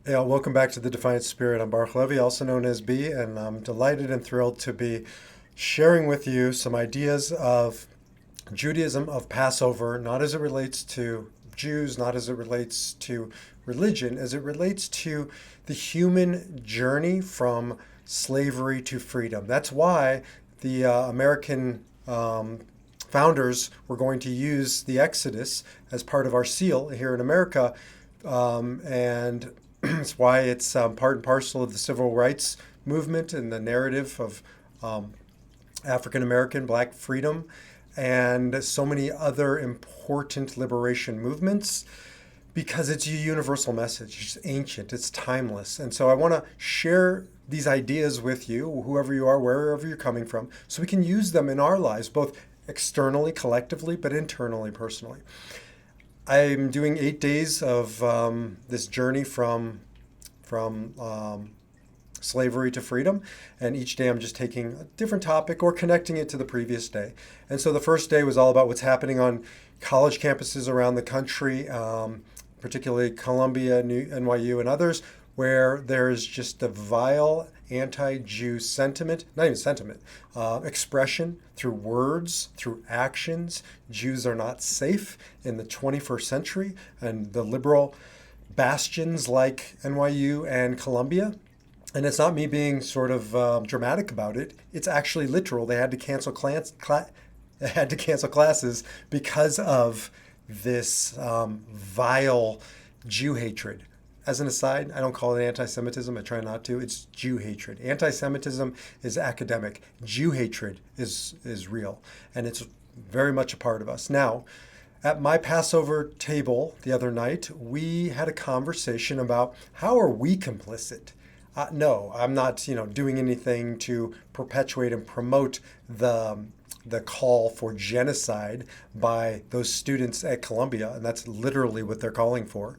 Yeah, welcome back to the Defiant Spirit. I'm Baruch Levy, also known as B, and I'm delighted and thrilled to be sharing with you some ideas of Judaism, of Passover, not as it relates to Jews, not as it relates to religion, as it relates to the human journey from slavery to freedom. That's why the American founders were going to use the Exodus as part of our seal here in America, and it's why it's part and parcel of the civil rights movement and the narrative of African American black freedom and so many other important liberation movements because it's a universal message. It's ancient, it's timeless. And so I want to share these ideas with you, whoever you are, wherever you're coming from, so we can use them in our lives, both externally, collectively, but internally, personally. I'm doing 8 days of this journey from slavery to freedom, and each day I'm just taking a different topic or connecting it to the previous day. And so the first day was all about what's happening on college campuses around the country, particularly Columbia, NYU, and others, where there's just a vile anti-Jew sentiment, not even sentiment, expression through words, through actions. Jews are not safe in the 21st century, and the liberal bastions like NYU and Columbia. And it's not me being sort of dramatic about it. It's actually literal. They had to cancel they had to cancel classes because of this vile Jew hatred. As an aside, I don't call it anti-Semitism. I try not to. It's Jew hatred. Anti-Semitism is academic. Jew hatred is real, and it's very much a part of us. Now, at my Passover table the other night, we had a conversation about how are we complicit. No, I'm not, doing anything to perpetuate and promote the call for genocide by those students at Columbia, and that's literally what they're calling for.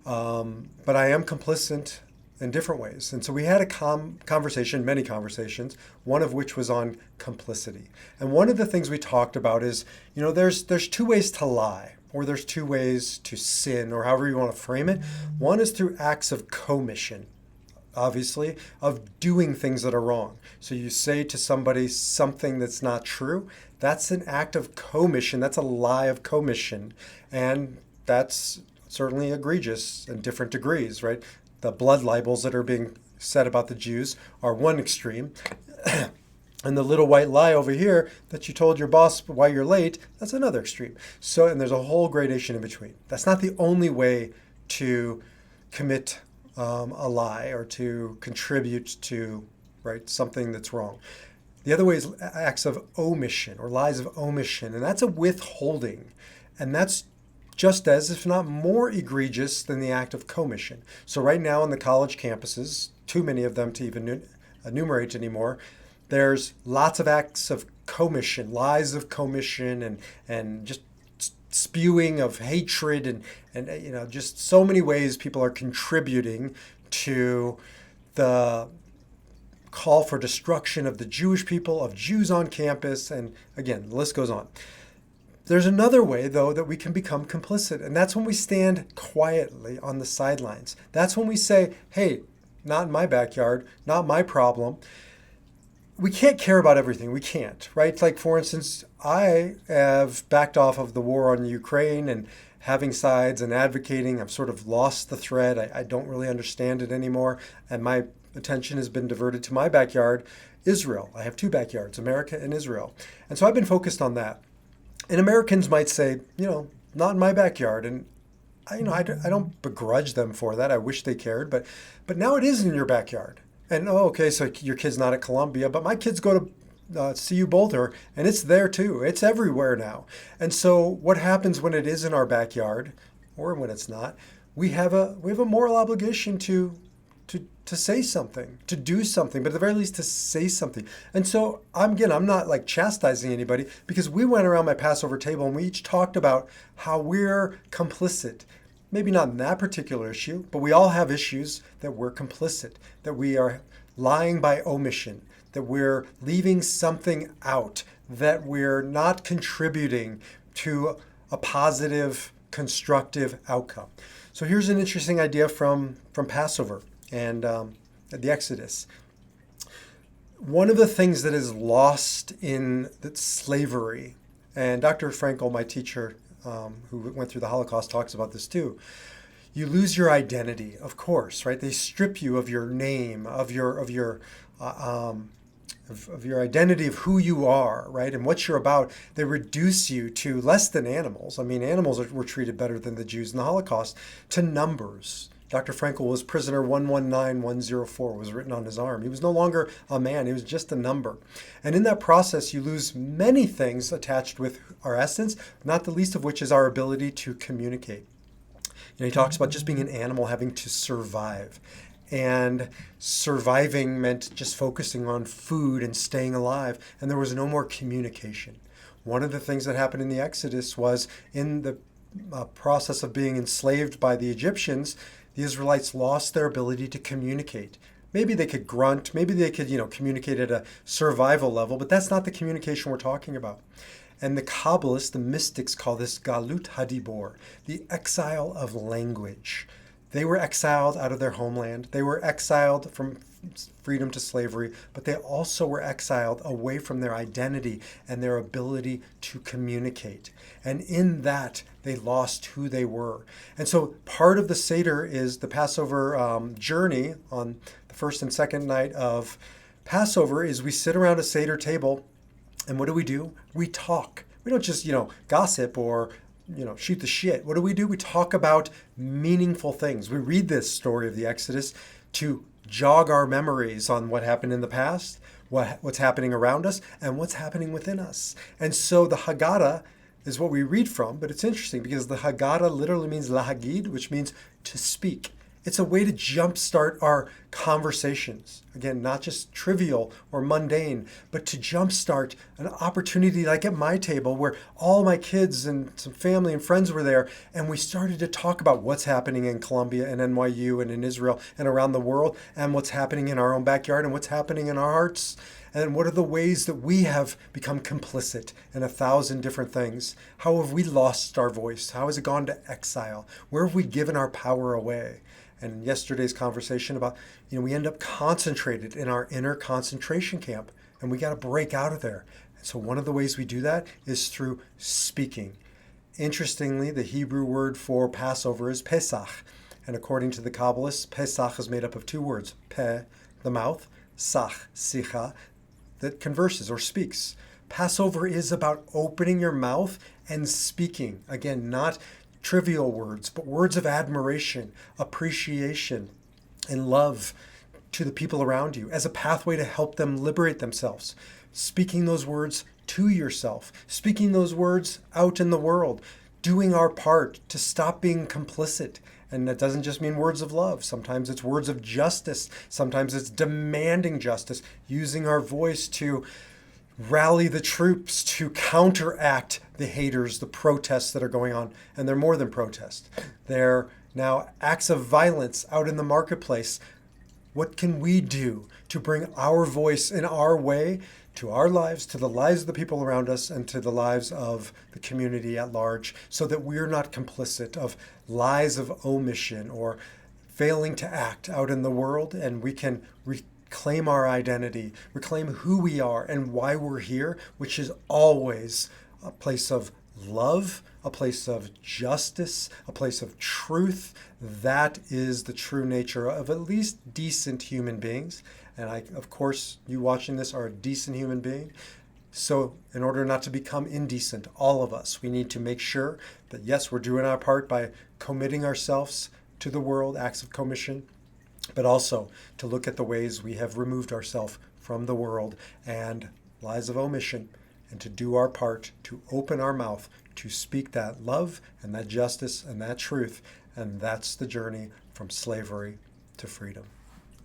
But I am complicit in different ways. And so we had a conversation, many conversations, one of which was on complicity. And one of the things we talked about is, there's two ways to lie, or there's two ways to sin, or however you want to frame it. One is through acts of commission, obviously, of doing things that are wrong. So you say to somebody something that's not true, that's an act of commission, that's a lie of commission. And that's certainly egregious in different degrees, right? The blood libels that are being said about the Jews are one extreme. And the little white lie over here that you told your boss why you're late, that's another extreme. So, and there's a whole gradation in between. That's not the only way to commit a lie or to contribute to, right, something that's wrong. The other way is acts of omission or lies of omission, and that's a withholding. And that's just as, if not more egregious than the act of commission. So right now on the college campuses, too many of them to even enumerate anymore, there's lots of acts of commission, lies of commission, and just spewing of hatred and just so many ways people are contributing to the call for destruction of the Jewish people, of Jews on campus, and again, the list goes on. There's another way, though, that we can become complicit, and that's when we stand quietly on the sidelines. That's when we say, hey, not in my backyard, not my problem. We can't care about everything. We can't, right? Like, for instance, I have backed off of the war on Ukraine and having sides and advocating. I've sort of lost the thread. I don't really understand it anymore. And my attention has been diverted to my backyard, Israel. I have two backyards, America and Israel. And so I've been focused on that. And Americans might say, not in my backyard. And I don't begrudge them for that. I wish they cared. But now it is in your backyard. And, okay, so your kid's not at Columbia, but my kids go to CU Boulder, and it's there too. It's everywhere now. And so what happens when it is in our backyard, or when it's not? We have a moral obligation to say something, to do something, but at the very least to say something. And so I'm not like chastising anybody, because we went around my Passover table and we each talked about how we're complicit. Maybe not in that particular issue, but we all have issues that we're complicit, that we are lying by omission, that we're leaving something out, that we're not contributing to a positive, constructive outcome. So here's an interesting idea from Passover and the Exodus. One of the things that is lost in that slavery, and Dr. Frankel, my teacher, who went through the Holocaust, talks about this too. You lose your identity, of course, right? They strip you of your name, of your identity of who you are, right, and what you're about. They reduce you to less than animals. I mean, animals were treated better than the Jews in the Holocaust, to numbers. Dr. Frankel was prisoner 119104, was written on his arm. He was no longer a man, he was just a number. And in that process, you lose many things attached with our essence, not the least of which is our ability to communicate. He talks about just being an animal having to survive. And surviving meant just focusing on food and staying alive, and there was no more communication. One of the things that happened in the Exodus was in the process of being enslaved by the Egyptians, the Israelites lost their ability to communicate. Maybe they could grunt, maybe they could, communicate at a survival level, but that's not the communication we're talking about. And the Kabbalists, the mystics, call this Galut Hadibor, the exile of language. They were exiled out of their homeland. They were exiled from freedom to slavery, but they also were exiled away from their identity and their ability to communicate. And in that, they lost who they were. And so part of the Seder is the Passover journey on the first and second night of Passover is we sit around a Seder table, and what do? We talk. We don't just, gossip or shoot the shit. What do? We talk about meaningful things. We read this story of the Exodus to jog our memories on what happened in the past, what's happening around us, and what's happening within us. And so the Haggadah is what we read from, but it's interesting because the Haggadah literally means lahagid, which means to speak. It's a way to jumpstart our conversations. Again, not just trivial or mundane, but to jumpstart an opportunity like at my table where all my kids and some family and friends were there, and we started to talk about what's happening in Colombia and NYU and in Israel and around the world, and what's happening in our own backyard and what's happening in our hearts. And what are the ways that we have become complicit in 1,000 different things? How have we lost our voice? How has it gone to exile? Where have we given our power away? And in yesterday's conversation about, we end up concentrated in our inner concentration camp, and we got to break out of there. And so one of the ways we do that is through speaking. Interestingly, the Hebrew word for Passover is Pesach. And according to the Kabbalists, Pesach is made up of two words, Pe, the mouth, Sach, Sicha, that converses or speaks. Passover is about opening your mouth and speaking. Again, not trivial words, but words of admiration, appreciation, and love to the people around you as a pathway to help them liberate themselves. Speaking those words to yourself, speaking those words out in the world, doing our part to stop being complicit. And that doesn't just mean words of love. Sometimes it's words of justice. Sometimes it's demanding justice, using our voice to rally the troops to counteract the haters, the protests that are going on. And they're more than protests. They're now acts of violence out in the marketplace. What can we do to bring our voice in our way to our lives, to the lives of the people around us, and to the lives of the community at large, so that we're not complicit of lies of omission or failing to act out in the world, and we can reclaim our identity, reclaim who we are and why we're here, which is always a place of love, a place of justice, a place of truth. That is the true nature of at least decent human beings. And of course, you watching this are a decent human being. So in order not to become indecent, all of us, we need to make sure that, yes, we're doing our part by committing ourselves to the world, acts of commission, but also to look at the ways we have removed ourselves from the world and lies of omission, and to do our part to open our mouth to speak that love and that justice and that truth. And that's the journey from slavery to freedom.